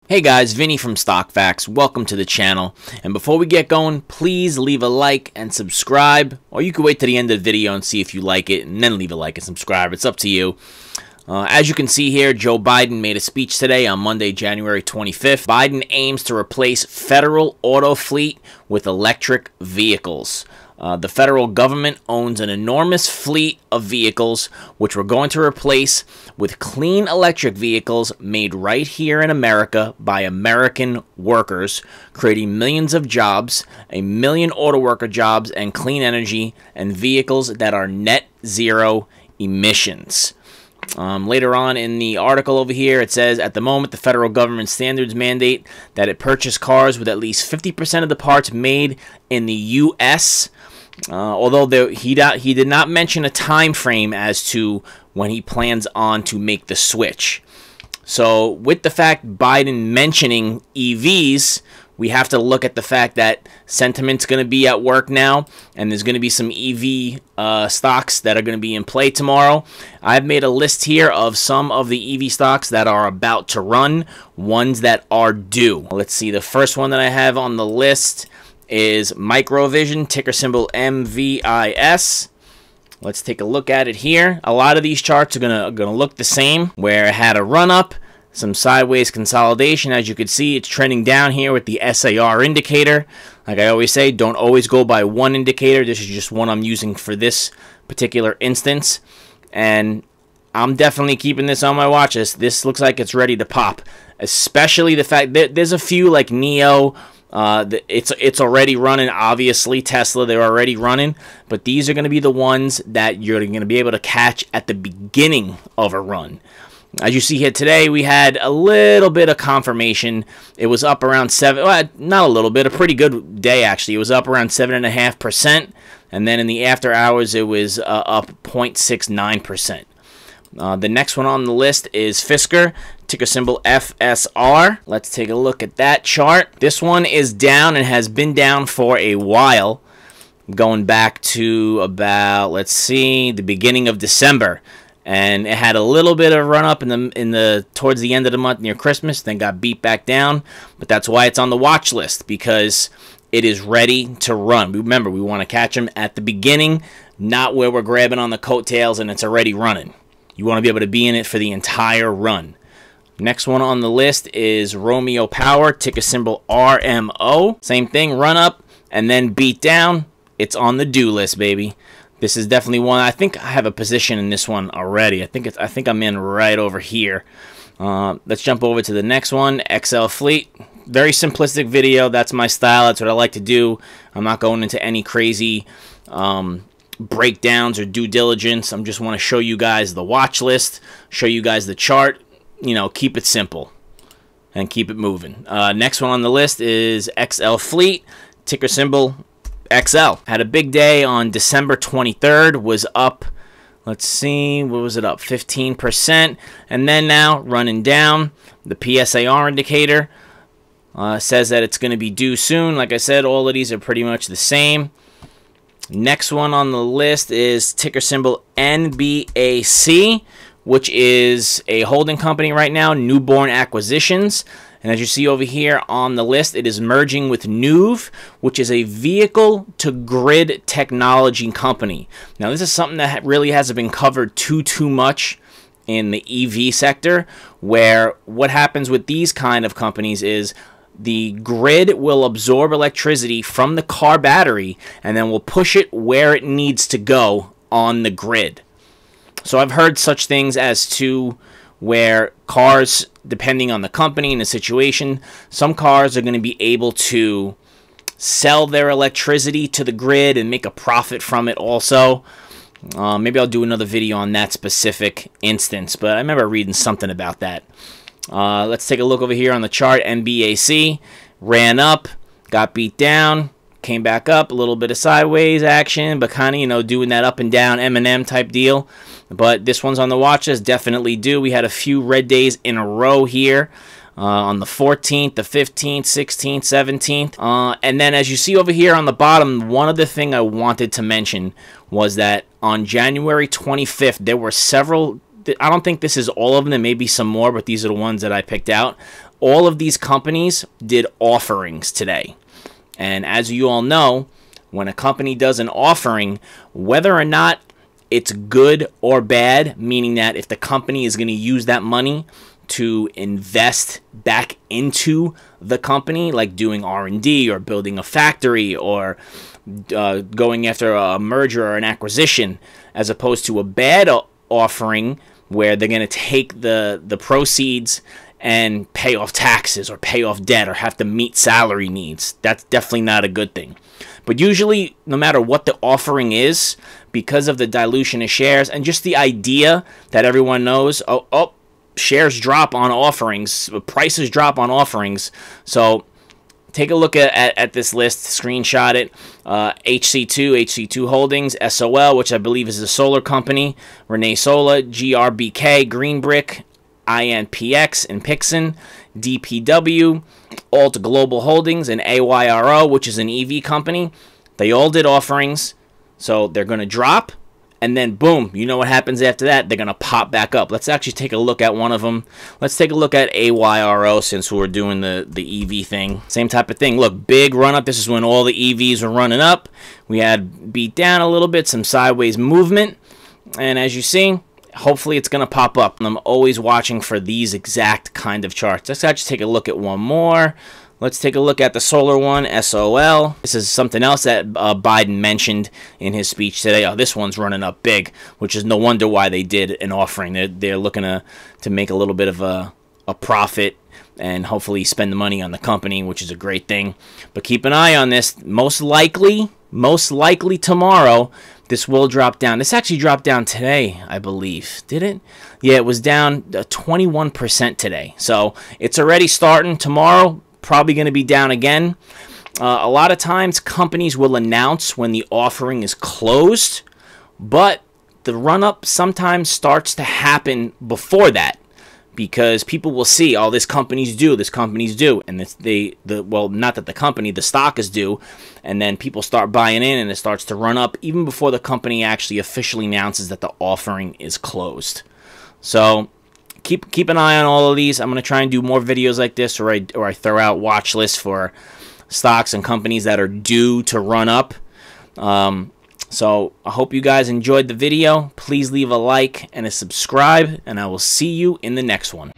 Hey guys, Vinny from Stock Facts. Welcome to the channel. And before we get going, please leave a like and subscribe. Or you can wait to the end of the video and see if you like it and then leave a like and subscribe. It's up to you. As you can see here, Joe Biden made a speech today on Monday, January 25th. Biden aims to replace federal auto fleet with electric vehicles. The federal government owns an enormous fleet of vehicles, which we're going to replace with clean electric vehicles made right here in America by American workers, creating millions of jobs, 1 million auto worker jobs, and clean energy, and vehicles that are net zero emissions. Later on in the article over here, it says, at the moment, the federal government standards mandate that it purchase cars with at least 50% of the parts made in the U.S., although he did not mention a time frame as to when he plans on to make the switch. So with the fact Biden mentioning EVs, we have to look at the fact that sentiment's going to be at work now, and there's going to be some EV stocks that are going to be in play tomorrow. I've made a list here of some of the EV stocks that are about to run, ones that are due. Let's see, the first one that I have on the list is Microvision, ticker symbol MVIS. Let's take a look at it here. A lot of these charts are gonna look the same, where it had a run up, some sideways consolidation. As you can see, it's trending down here with the SAR indicator. Like I always say, don't always go by one indicator. This is just one I'm using for this particular instance, and I'm definitely keeping this on my watch list. This looks like it's ready to pop, especially the fact that there's a few like NIO. It's already running. Obviously, Tesla, they're already running, but these are going to be the ones that you're going to be able to catch at the beginning of a run. As you see here today, we had a little bit of confirmation. It was up around 7, well, not a little bit, a pretty good day actually. It was up around 7.5%, and then in the after hours, it was up 0.69%. The next one on the list is Fisker, ticker symbol FSR. Let's take a look at that chart. This one is down and has been down for a while, going back to about, let's see, the beginning of December. And it had a little bit of run up towards the end of the month near Christmas, then got beat back down. But that's why it's on the watch list, because it is ready to run. Remember, we want to catch them at the beginning, not where we're grabbing on the coattails and it's already running. You want to be able to be in it for the entire run. Next one on the list is Romeo Power, ticker symbol RMO. Same thing, run up and then beat down. It's on the do list, baby. This is definitely one. I think I have a position in this one already. I think I'm in right over here. Let's jump over to the next one, XL Fleet. Very simplistic video. That's my style. That's what I like to do. I'm not going into any crazy breakdowns or due diligence. I just want to show you guys the watch list, show you guys the chart. You know, keep it simple and keep it moving. Next one on the list is XL Fleet, ticker symbol XL. Had a big day on December 23rd, was up, let's see, what was it up? 15%. And then now running down. The PSAR indicator says that it's going to be due soon. Like I said, all of these are pretty much the same. Next one on the list is ticker symbol NBAC, which is a holding company right now, Newborn Acquisitions. And as you see over here on the list, it is merging with Nuve, which is a vehicle-to-grid technology company. Now, this is something that really hasn't been covered too much in the EV sector, where what happens with these kind of companies is the grid will absorb electricity from the car battery and then will push it where it needs to go on the grid. So I've heard such things as to where cars, depending on the company and the situation, some cars are going to be able to sell their electricity to the grid and make a profit from it also. Maybe I'll do another video on that specific instance, but I remember reading something about that. Let's take a look over here on the chart. NBAC ran up, got beat down, came back up, a little bit of sideways action, but kind of, you know, doing that up and down M&M type deal. But this one's on the watch list, definitely do. We had a few red days in a row here on the 14th, the 15th, 16th, 17th. And then as you see over here on the bottom, one other thing I wanted to mention was that on January 25th, there were several I don't think this is all of them. There may be some more, but these are the ones that I picked out. All of these companies did offerings today. And as you all know, when a company does an offering, whether or not it's good or bad, meaning that if the company is going to use that money to invest back into the company, like doing R&D or building a factory or going after a merger or an acquisition, as opposed to a bad offering where they're going to take the proceeds and pay off taxes or pay off debt or have to meet salary needs. That's definitely not a good thing. But usually, no matter what the offering is, because of the dilution of shares and just the idea that everyone knows, shares drop on offerings, prices drop on offerings. So take a look at this list, screenshot it. HC2 Holdings, SOL, which I believe is a solar company, Renee Solar, GRBK, Green Brick, INPX, and Pixon, DPW, Alt Global Holdings, and AYRO, which is an EV company. They all did offerings, so they're going to drop. And then, boom, you know what happens after that? They're going to pop back up. Let's actually take a look at one of them. Let's take a look at AYRO since we're doing the EV thing. Same type of thing. Look, big run up. This is when all the EVs were running up. We had beat down a little bit, some sideways movement. And as you see, hopefully it's going to pop up. And I'm always watching for these exact kind of charts. Let's actually take a look at one more. Let's take a look at the solar one, SOL. This is something else that Biden mentioned in his speech today. Oh, this one's running up big, which is no wonder why they did an offering. They're looking to make a little bit of a profit and hopefully spend the money on the company, which is a great thing. But keep an eye on this. Most likely tomorrow, this will drop down. This actually dropped down today, I believe. Did it? Yeah, it was down 21% today. So it's already starting tomorrow. Probably going to be down again. A lot of times companies will announce when the offering is closed, but the run-up sometimes starts to happen before that because people will see, oh, this company's due, and well, not that the company, the stock is due, and then people start buying in and it starts to run up even before the company actually officially announces that the offering is closed. So keep an eye on all of these. I'm going to try and do more videos like this, or I throw out watch lists for stocks and companies that are due to run up. So I hope you guys enjoyed the video. Please leave a like and a subscribe, and I will see you in the next one.